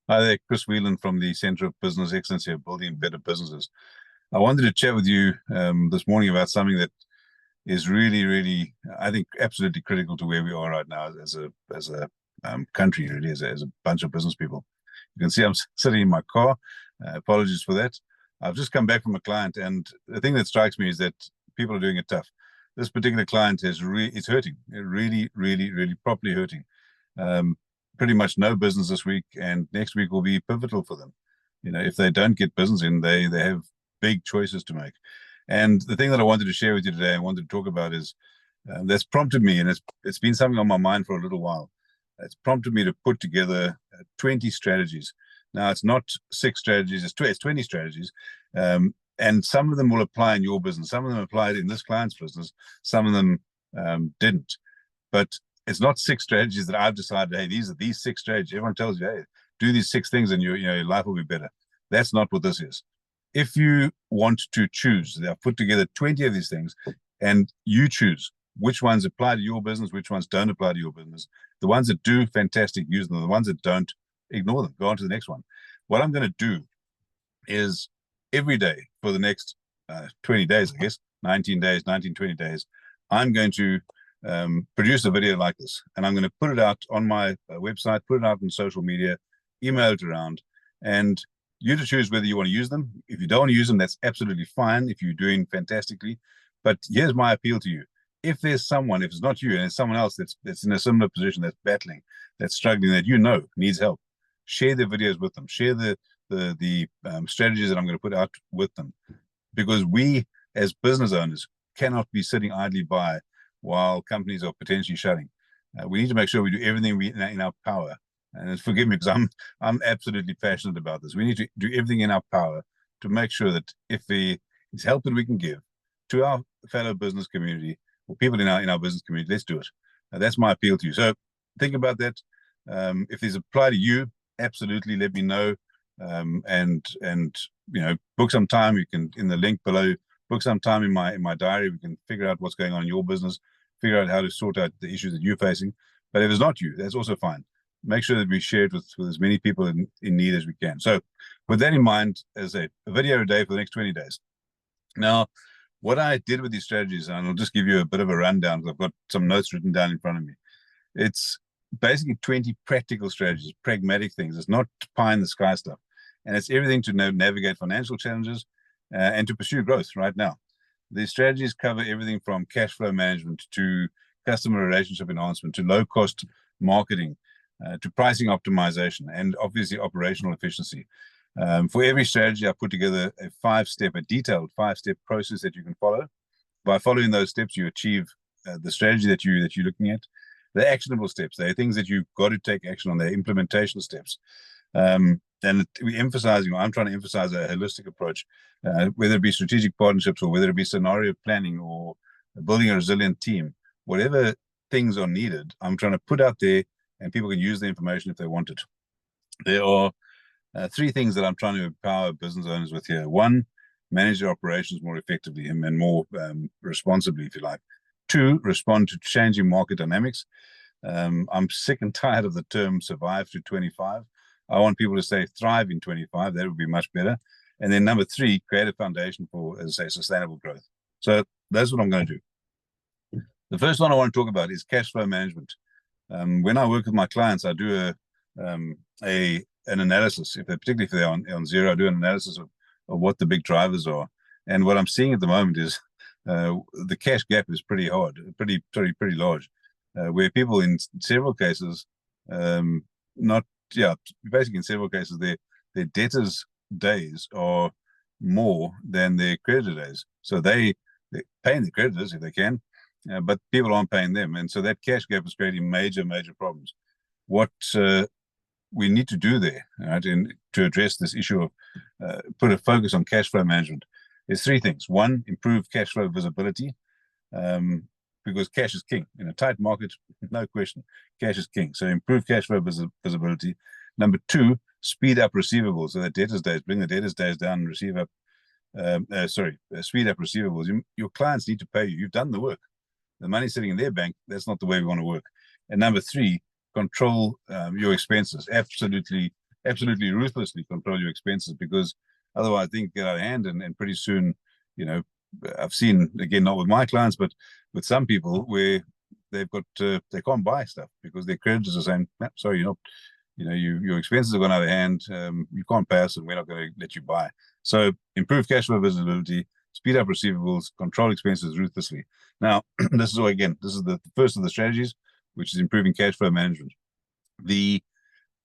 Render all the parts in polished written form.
Hi there, Chris Whelan from the Center of Business Excellence here, building better businesses. I wanted to chat with you this morning about something that is really, I think, absolutely critical to where we are right now as a country, really, as a bunch of business people. You can see I'm sitting in my car. Apologies for that. I've just come back from a client, and the thing that strikes me is that people are doing it tough. This particular client is hurting, really properly hurting. Um, Pretty much no business this week, and next week will be pivotal for them. If they don't get business in, they have big choices to make. And the thing that I wanted to share with you today, I wanted to talk about is that's prompted me, and it's been something on my mind for a little while. It's prompted me to put together 20 strategies. Now, it's not six strategies; it's 20 strategies, and some of them will apply in your business. Some of them applied in this client's business. Some of them didn't. But it's not six strategies that I've decided, hey, these are these six strategies. Everyone tells you, hey, do these six things and your life will be better. That's not what this is. If you want to choose, I've put together 20 of these things, and you choose which ones apply to your business, which ones don't apply to your business. The ones that do, fantastic, use them. The ones that don't, ignore them. Go on to the next one. What I'm going to do is every day for the next 20 days, I guess, 19 days, 19, 20 days, I'm going to produce a video like this, and I'm going to put it out on my website, put it out on social media, email it around, and you to choose whether you want to use them. If you don't want to use them, that's absolutely fine if you're doing fantastically. But here's my appeal to you. If there's someone, if it's not you and it's someone else that's in a similar position, that's battling, that's struggling, that needs help, share the videos with them, share the strategies that I'm going to put out with them, because we as business owners cannot be sitting idly by while companies are potentially shutting. We need to make sure we do everything in our power. And forgive me, because I'm absolutely passionate about this. We need to do everything in our power to make sure that if there is help that we can give to our fellow business community or people in our business community, let's do it. That's my appeal to you. So think about that. If these apply to you, absolutely let me know. And book some time. You can, in the link below, book some time in my diary. We can figure out what's going on in your business, figure out how to sort out the issues that you're facing. But if it's not you, that's also fine. Make sure that we share it with as many people in need as we can. So with that in mind, as a video a day for the next 20 days. Now, what I did with these strategies, and I'll just give you a bit of a rundown because I've got some notes written down in front of me. It's basically 20 practical strategies, pragmatic things. It's not pie in the sky stuff. And it's everything to navigate financial challenges and to pursue growth right now. These strategies cover everything from cash flow management to customer relationship enhancement to low-cost marketing to pricing optimization and obviously operational efficiency. For every strategy, I put together a detailed five-step process that you can follow. By following those steps, you achieve the strategy that you're looking at. The actionable steps, they're things that you've got to take action on. They're implementation steps. And I'm trying to emphasize a holistic approach, whether it be strategic partnerships or whether it be scenario planning or building a resilient team. Whatever things are needed, I'm trying to put out there, and people can use the information if they want it. There are three things that I'm trying to empower business owners with here. One, manage their operations more effectively and more responsibly, if you like. Two, respond to changing market dynamics. I'm sick and tired of the term survive to 25. I want people to say thrive in 25. That would be much better. And then number three, create a foundation for, as I say, sustainable growth. So that's what I'm going to do. The first one I want to talk about is cash flow management. When I work with my clients, I do an analysis. Particularly if they're on zero, I do an analysis of what the big drivers are. And what I'm seeing at the moment is the cash gap is pretty large, where people in several cases, basically in several cases, their debtors' days are more than their creditor days. So they're paying the creditors if they can, but people aren't paying them. And so that cash gap is creating major problems. What we need to do there, right, to address this issue of put a focus on cash flow management, is three things. One, improve cash flow visibility, because cash is king. In a tight market, no question, cash is king. So improve cash flow visibility. Number two, speed up receivables. So that debtors days, bring the debtors days down and speed up receivables. Your clients need to pay you. You've done the work. The money's sitting in their bank. That's not the way we want to work. And number three, control your expenses. Absolutely absolutely ruthlessly control your expenses, because otherwise things get out of hand, and pretty soon, you know, I've seen, again, not with my clients, but with some people, where they've got they can't buy stuff because their creditors are saying, no, sorry, you're not, your expenses have gone out of hand. You can't pay us, and we're not going to let you buy. So improve cash flow visibility, speed up receivables, control expenses ruthlessly. Now, this is the first of the strategies, which is improving cash flow management. The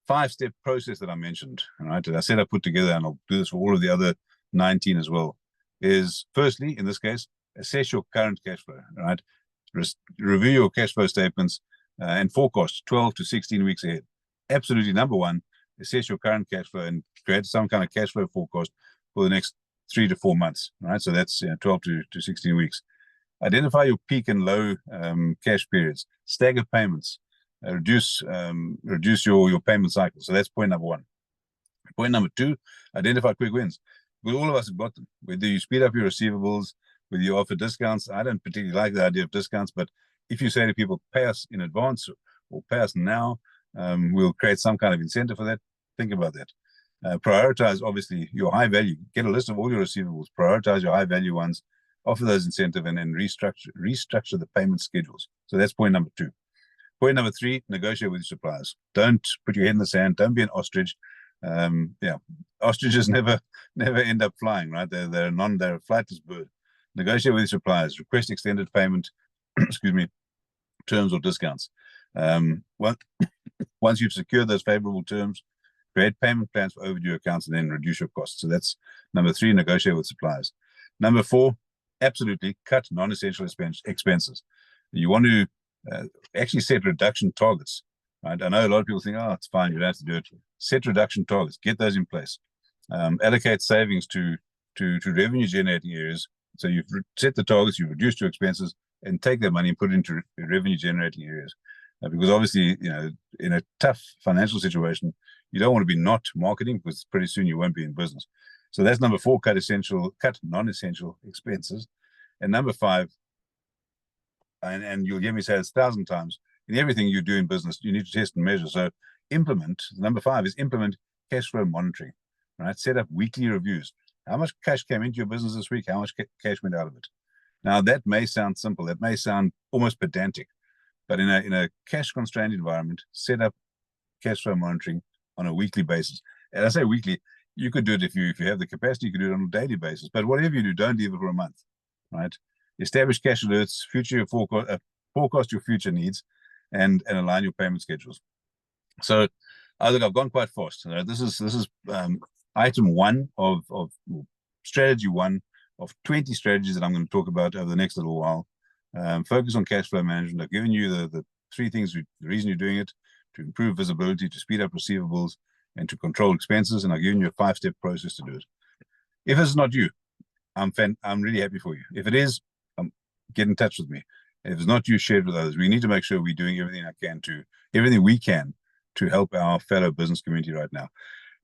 5-step process that I mentioned, right, that I said I put together, and I'll do this for all of the other 19 as well, is firstly, in this case, assess your current cash flow, right? Review your cash flow statements and forecast 12 to 16 weeks ahead. Absolutely, number one, assess your current cash flow and create some kind of cash flow forecast for the next 3 to 4 months, right? So that's 12 to 16 weeks. Identify your peak and low cash periods. Stagger payments. Reduce your payment cycle. So that's point number one. Point number two, identify quick wins. Because all of us have got them. Whether you speed up your receivables, whether you offer discounts. I don't particularly like the idea of discounts, but if you say to people, pay us in advance or pay us now, we'll create some kind of incentive for that. Think about that. Prioritize, obviously, your high value. Get a list of all your receivables. Prioritize your high value ones. Offer those incentive, and then restructure the payment schedules. So that's point number two. Point number three, negotiate with your suppliers. Don't put your head in the sand. Don't be an ostrich. Ostriches never end up flying, right? They're a flightless bird. Negotiate with your suppliers. Request extended payment, excuse me, terms or discounts. Once you've secured those favorable terms, create payment plans for overdue accounts, and then reduce your costs. So that's number three, negotiate with suppliers. Number four, absolutely cut non-essential expenses. You want to actually set reduction targets. Right? I know a lot of people think, oh, it's fine, you don't have to do it. Set reduction targets, get those in place. Allocate savings to revenue generating areas. So you've set the targets, you've reduced your expenses, and take that money and put it into revenue generating areas. Because obviously, in a tough financial situation, you don't want to be not marketing, because pretty soon you won't be in business. So that's number four, cut non-essential expenses. And number five, and you'll hear me say this 1,000 times, in everything you do in business, you need to test and measure. So number five is implement cash flow monitoring, right? Set up weekly reviews. How much cash came into your business this week? How much cash went out of it? Now, that may sound simple. That may sound almost pedantic, but in a cash constrained environment, set up cash flow monitoring on a weekly basis. And I say weekly, you could do it if you have the capacity, you could do it on a daily basis. But whatever you do, don't leave it for a month, right? Establish cash alerts, forecast your future needs, and align your payment schedules. So, I've gone quite fast. This is item one of strategy one of 20 strategies that I'm going to talk about over the next little while. Focus on cash flow management. I've given you the three things, the reason you're doing it: to improve visibility, to speed up receivables, and to control expenses. And I've given you a 5-step process to do it. If it's not you, I'm really happy for you. If it is, get in touch with me. If it's not you, share it with others. We need to make sure we're doing everything we can to help our fellow business community right now.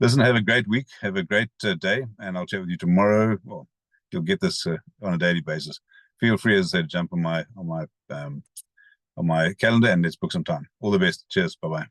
Listen, have a great week. Have a great day, and I'll chat with you tomorrow. Well, you'll get this on a daily basis. Feel free, as I said, jump on my calendar, and let's book some time. All the best. Cheers. Bye-bye.